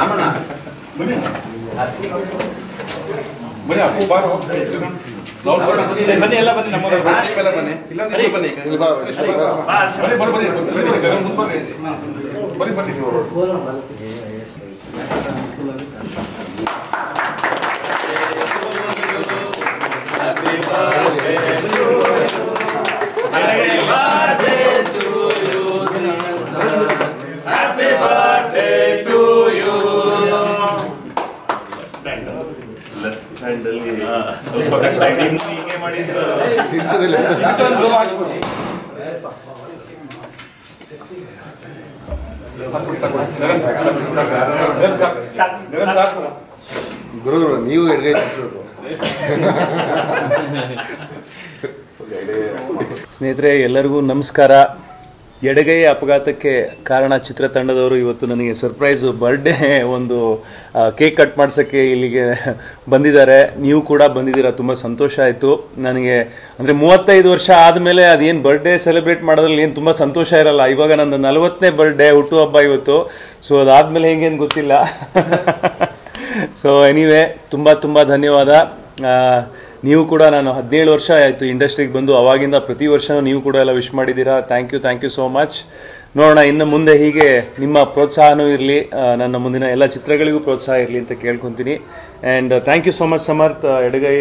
ರಾಮಣ್ಣ ಬನ್ನಿ ಅಪ್ಪು ಬಾರೋ ಬನ್ನಿ ಎಲ್ಲ ಬನ್ನಿ ನಮ್ಮ ಬನ್ನಿ ಇಲ್ಲಾಂದ್ರೆ ಬನ್ನಿ ಬನ್ನಿ ಬನ್ನಿ Happy birthday to you. ಸ್ವಲ್ಪ ಕಷ್ಟ ಹೀಗೆ ಮಾಡಿದ್ರು ಗುರು ನೀವು ಎಡಗೈ ತರಿಸ್ಬೇಕು. ಸ್ನೇಹಿತರೆ ಎಲ್ಲರಿಗೂ ನಮಸ್ಕಾರ. ಎಡಗೈ ಅಪಘಾತಕ್ಕೆ ಕಾರಣ ಚಿತ್ರತಂಡದವರು ಇವತ್ತು ನನಗೆ ಸರ್ಪ್ರೈಸು ಬರ್ಡೇ ಒಂದು ಕೇಕ್ ಕಟ್ ಮಾಡ್ಸೋಕ್ಕೆ ಇಲ್ಲಿಗೆ ಬಂದಿದ್ದಾರೆ. ನೀವು ಕೂಡ ಬಂದಿದ್ದೀರಾ, ತುಂಬ ಸಂತೋಷ ಆಯಿತು ನನಗೆ. ಅಂದರೆ 35 ವರ್ಷ ಆದಮೇಲೆ ಅದೇನು ಬರ್ಡೇ ಸೆಲೆಬ್ರೇಟ್ ಮಾಡೋದ್ರಲ್ಲಿ ಏನು ತುಂಬ ಸಂತೋಷ ಇರಲ್ಲ. ಇವಾಗ ನಂದು 40ನೇ ಬರ್ಡೇ ಹುಟ್ಟುಹಬ್ಬ ಇವತ್ತು. ಸೊ ಅದಾದಮೇಲೆ ಹೆಂಗೇನು ಗೊತ್ತಿಲ್ಲ. ಸೊ ಎನಿವೇ ತುಂಬ ಧನ್ಯವಾದ. ನೀವು ಕೂಡ, ನಾನು 17 ವರ್ಷ ಆಯಿತು ಇಂಡಸ್ಟ್ರಿಗೆ ಬಂದು, ಅವಾಗಿಂದ ಪ್ರತಿ ವರ್ಷ ನೀವು ಕೂಡ ಎಲ್ಲ ವಿಶ್ ಮಾಡಿದ್ದೀರಾ. Thank you so much. ನೋಡೋಣ ಇನ್ನು ಮುಂದೆ ಹೀಗೆ ನಿಮ್ಮ ಪ್ರೋತ್ಸಾಹನೂ ಇರಲಿ, ನನ್ನ ಮುಂದಿನ ಎಲ್ಲ ಚಿತ್ರಗಳಿಗೂ ಪ್ರೋತ್ಸಾಹ ಇರಲಿ ಅಂತ ಕೇಳ್ಕೊತೀನಿ. And thank you so much Samarth, ಎಡಗೈ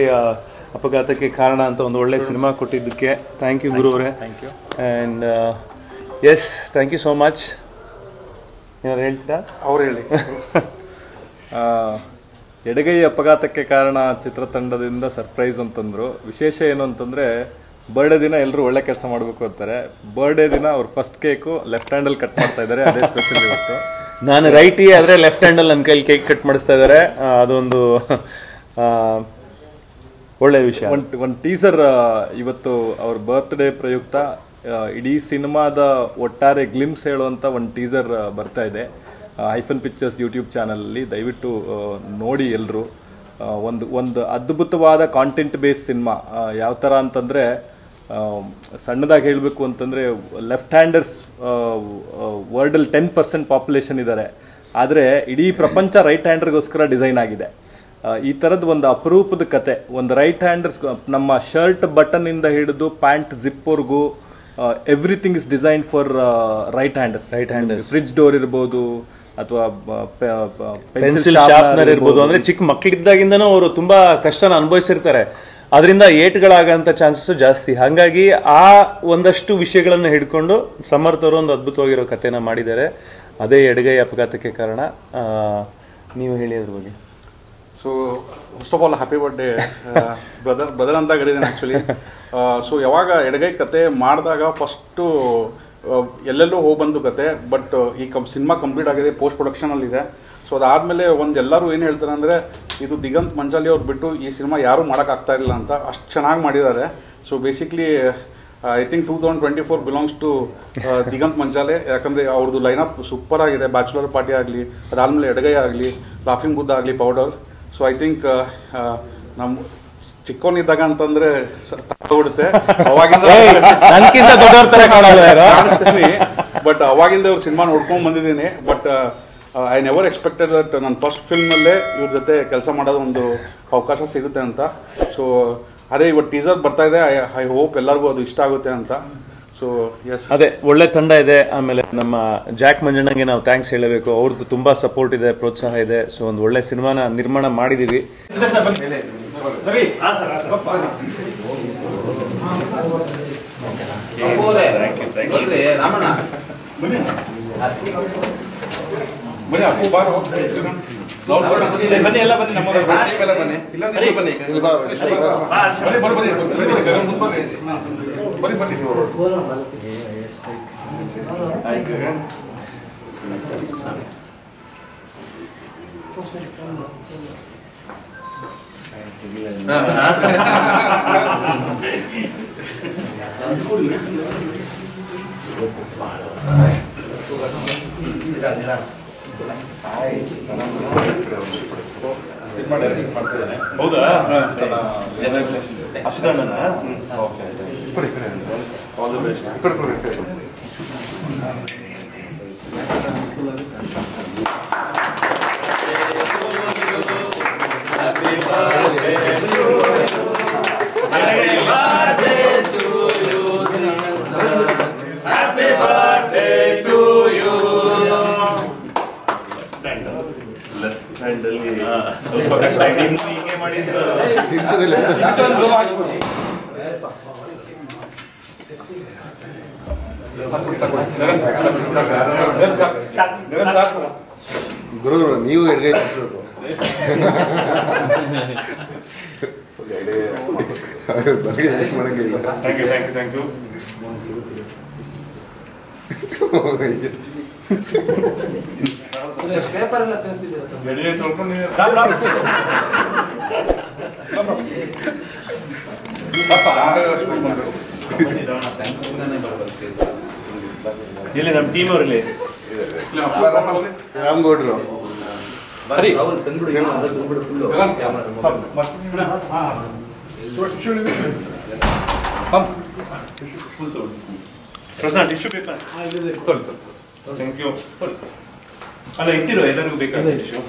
ಅಪಘಾತಕ್ಕೆ ಕಾರಣ ಅಂತ ಒಂದು ಒಳ್ಳೆ ಸಿನಿಮಾ ಕೊಟ್ಟಿದ್ದಕ್ಕೆ. ಥ್ಯಾಂಕ್ ಯು ಗುರು ಅವರೇ. Thank you. And yes, thank you so much. ಏನಾರು ಹೇಳ್ತೀರಾ? ಅವ್ರು ಹೇಳಿ. ಎಡಗೈ ಅಪಘಾತಕ್ಕೆ ಕಾರಣ ಚಿತ್ರತಂಡದಿಂದ ಸರ್ಪ್ರೈಸ್ ಅಂತಂದ್ರು. ವಿಶೇಷ ಏನು ಅಂತಂದ್ರೆ, ಬರ್ಡೇ ದಿನ ಎಲ್ಲರೂ ಒಳ್ಳೆ ಕೆಲಸ ಮಾಡಬೇಕು ಅಂತಾರೆ. ಬರ್ಡೇ ದಿನ ಅವ್ರು ಫಸ್ಟ್ ಕೇಕು ಲೆಫ್ಟ್ ಹ್ಯಾಂಡಲ್ಲಿ ಕಟ್ ಮಾಡ್ತಾ ಇದ್ದಾರೆ. ಅದೇ ಸ್ಪೆಷಲ್ ಇವತ್ತು. ನಾನು ರೈಟಿ ಆದರೆ ಲೆಫ್ಟ್ ಹ್ಯಾಂಡಲ್ಲಿ ನನ್ನ ಕೈಲಿ ಕೇಕ್ ಕಟ್ ಮಾಡಿಸ್ತಾ ಇದ್ದಾರೆ. ಅದೊಂದು ಒಳ್ಳೆ ವಿಷಯ. ಒಂದು ಟೀಸರ್ ಇವತ್ತು ಅವ್ರ ಬರ್ತ್ಡೇ ಪ್ರಯುಕ್ತ ಇಡೀ ಸಿನಿಮಾದ ಒಟ್ಟಾರೆ ಗ್ಲಿಮ್ಸ್ ಹೇಳುವಂಥ ಒಂದು ಟೀಸರ್ ಬರ್ತಾ ಇದೆ ಐಫನ್ ಪಿಕ್ಚರ್ಸ್ ಯೂಟ್ಯೂಬ್ ಚಾನಲಲ್ಲಿ. ದಯವಿಟ್ಟು ನೋಡಿ ಎಲ್ಲರೂ. ಒಂದು ಅದ್ಭುತವಾದ ಕಾಂಟೆಂಟ್ ಬೇಸ್ ಸಿನಿಮಾ. ಯಾವ ಥರ ಅಂತಂದರೆ, ಸಣ್ಣದಾಗಿ ಹೇಳಬೇಕು ಅಂತಂದರೆ, ಲೆಫ್ಟ್ ಹ್ಯಾಂಡರ್ಸ್ ವರ್ಲ್ಡಲ್ಲಿ 10% ಪಾಪ್ಯುಲೇಷನ್ ಇದ್ದಾರೆ. ಆದರೆ ಇಡೀ ಪ್ರಪಂಚ ರೈಟ್ ಹ್ಯಾಂಡರ್ಗೋಸ್ಕರ ಡಿಸೈನ್ ಆಗಿದೆ. ಈ ಥರದ್ದು ಒಂದು ಅಪರೂಪದ ಕತೆ. ಒಂದು ರೈಟ್ ಹ್ಯಾಂಡರ್ಸ್, ನಮ್ಮ ಶರ್ಟ್ ಬಟನ್ನಿಂದ ಹಿಡಿದು ಪ್ಯಾಂಟ್ ಜಿಪ್ವರೆಗೂ everything is design for right handers. Fridge door ಇರ್ಬೋದು, ಅಥವಾ ಪೆನ್ಸಿಲ್ ಶಾರ್ಪ್ನರ್ ಇರ್ಬೋದು. ಅಂದ್ರೆ ಚಿಕ್ಕ ಮಕ್ಕಳಿದ್ದಾಗಿಂದನೂ ಅವರು ತುಂಬಾ ಕಷ್ಟನ ಅನುಭವಿಸಿರ್ತಾರೆ. ಅದರಿಂದ ಏಟ್ಗಳಾಗಂತ ಚಾನ್ಸಸ್ ಜಾಸ್ತಿ. ಹಾಗಾಗಿ ಆ ಒಂದಷ್ಟು ವಿಷಯಗಳನ್ನು ಹಿಡ್ಕೊಂಡು ಸಮರ್ಥ್ ಅವರು ಒಂದು ಅದ್ಭುತವಾಗಿರೋ ಕಥೆನ ಮಾಡಿದ್ದಾರೆ. ಅದೇ ಎಡಗೈ ಅಪಘಾತಕ್ಕೆ ಕಾರಣ. ನೀವು ಹೇಳಿ ಅದ್ರ ಬಗ್ಗೆ. So first of all happy birthday brother ಅಂತ ಹೇಳಿದ್ದೇನೆ ಆ್ಯಕ್ಚುಲಿ. ಸೊ ಯಾವಾಗ ಎಡಗೈ ಕತೆ ಮಾಡಿದಾಗ ಫಸ್ಟು ಎಲ್ಲೆಲ್ಲೂ ಹೋಗಿ ಬಂದು ಕತೆ. ಬಟ್ ಈ ಸಿನಿಮಾ ಕಂಪ್ಲೀಟ್ ಆಗಿದೆ, ಪೋಸ್ಟ್ ಪ್ರೊಡಕ್ಷನಲ್ಲಿದೆ. ಸೊ ಅದಾದಮೇಲೆ ಎಲ್ಲರೂ ಏನು ಹೇಳ್ತಾರೆ ಅಂದರೆ, ಇದು ದಿಗಂತ್ ಮಂಚಾಲಿ ಅವ್ರು ಬಿಟ್ಟು ಈ ಸಿನಿಮಾ ಯಾರೂ ಮಾಡೋಕ್ಕಾಗ್ತಾ ಇರಲಿಲ್ಲ ಅಂತ. ಅಷ್ಟು ಚೆನ್ನಾಗಿ ಮಾಡಿದ್ದಾರೆ. So basically I think 2024 belongs to Diganth Manchale. ಯಾಕಂದರೆ ಅವ್ರದ್ದು ಲೈನಪ್ ಸೂಪರ್ ಆಗಿದೆ. ಬ್ಯಾಚುಲರ್ ಪಾರ್ಟಿ ಆಗಲಿ, ಅದಾದಮೇಲೆ ಎಡಗೈ ಆಗಲಿ, ಲಾಫಿಂಗ್ ಬುದ್ಧ ಆಗಲಿ, ಪೌಡರ್. ಸೊ ಐ ಥಿಂಕ್ ನಮ್ಮ ಚಿಕ್ಕವನಿದ್ದಾಗ ಅಂತಂದ್ರೆ ತಗೊಡುತ್ತೆ, ಅವಾಗಿಂದ ಬಟ್ ಅವಾಗಿಂದ ಅವ್ರ ಸಿನಿಮಾ ನೋಡ್ಕೊಂಡು ಬಂದಿದ್ದೀನಿ. But I never expected that ನನ್ನ ಫಸ್ಟ್ ಫಿಲ್ಮಲ್ಲೇ ಇವ್ರ ಜೊತೆ ಕೆಲಸ ಮಾಡೋದು ಒಂದು ಅವಕಾಶ ಸಿಗುತ್ತೆ ಅಂತ. ಸೊ ಅದೇ ಇವತ್ತು ಟೀಸರ್ ಬರ್ತಾ ಇದೆ. ಐ ಹೋಪ್ ಎಲ್ಲರಿಗೂ ಅದು ಇಷ್ಟ ಆಗುತ್ತೆ ಅಂತ. ಸೊ ಎಸ್, ಅದೇ ಒಳ್ಳೆ ತಂಡ ಇದೆ. ಆಮೇಲೆ ನಮ್ಮ ಜಾಕ್ ಮಂಜಣ್ಣಗೆ ನಾವು ಥ್ಯಾಂಕ್ಸ್ ಹೇಳಬೇಕು. ಅವ್ರದ್ದು ತುಂಬಾ ಸಪೋರ್ಟ್ ಇದೆ, ಪ್ರೋತ್ಸಾಹ ಇದೆ. ಸೊ ಒಂದು ಒಳ್ಳೆ ಸಿನಿಮಾನ ನಿರ್ಮಾಣ ಮಾಡಿದೀವಿ. ರಾಮಣ್ಣ ಬನ್ನಿ ಅಪ್ಪು ಬಾರೋ ಬನ್ನಿ ಎಲ್ಲ ಬನ್ನಿ ನಮ್ಮ ಬನ್ನಿ ಇಲ್ಲಾಂದ್ರೆ ಬನ್ನಿ ಬನ್ನಿ ಬನ್ನಿ ಹೌದಾ ಅಷ್ಟಣ್ಣ okay all the best. Left hand ಅಲ್ಲಿ ಸ್ವಲ್ಪ ಕಷ್ಟ ಆಗಿದೆ. ಇನ್ನು ಹೀಗೆ ಮಾಡಿದ್ರೆ ಗುರು ನೀವು ಎಡಗೈ ತೋರಿಸ್ಬೇಕು. ಮಾಡಂಗಿಲ್ಲ. ಥ್ಯಾಂಕ್ ಯು ಪೇಪರ್ ಎಲ್ಲ ತಿಳಿಸ್ತಿದ್ದೀರಾ ಸರ್? ಎಡಗೈ ತೊಳ್ಕೊಂಡು ಇಲ್ಲಿ ನಮ್ಮ ಟೀಮ್ ಅವರಲ್ಲಿ ರಾಮಗೌಡ್ರು Prasad tissue paper thank you. ಅಲ್ಲ ಇಟ್ಟಿರೋ ಎಲ್ಲರಿಗೂ ಬೇಕಾದ ಟಿಶ್ಯೂ.